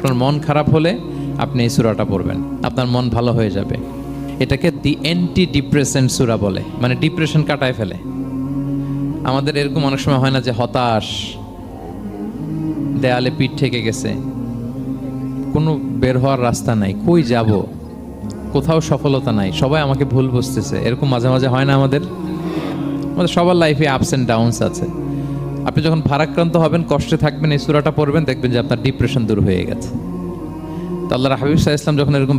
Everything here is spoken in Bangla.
আপনার মন খারাপ হলে আপনি এই সূরাটা পড়বেন, আপনার মন ভালো হয়ে যাবে। এটাকে দি অ্যান্টি ডিপ্রেসেন্ট সূরা বলে, মানে ডিপ্রেশন কাটায় ফেলে। আমাদের এরকম অনেক সময় হয় না যে হতাশ, দেয়ালে পিঠ ঠেকে গেছে, কোনো বের হওয়ার রাস্তা নাই, কই যাব, কোথাও সফলতা নাই, সবাই আমাকে ভুল বুঝতেছে, এরকম মাঝে মাঝে হয় না? আমাদের সবার লাইফে আপস অ্যান্ড ডাউনস আছে। আপনি যখন ভারাক্রান্ত হবেন, কষ্টে থাকবেন, এই সূরাটা পড়বেন, দেখবেন যে আপনার ডিপ্রেশন দূর হয়ে গেছে। তো আল্লাহর হাবিব সাল্লাল্লাহু আলাইহি ওয়াসাল্লাম যখন এরকম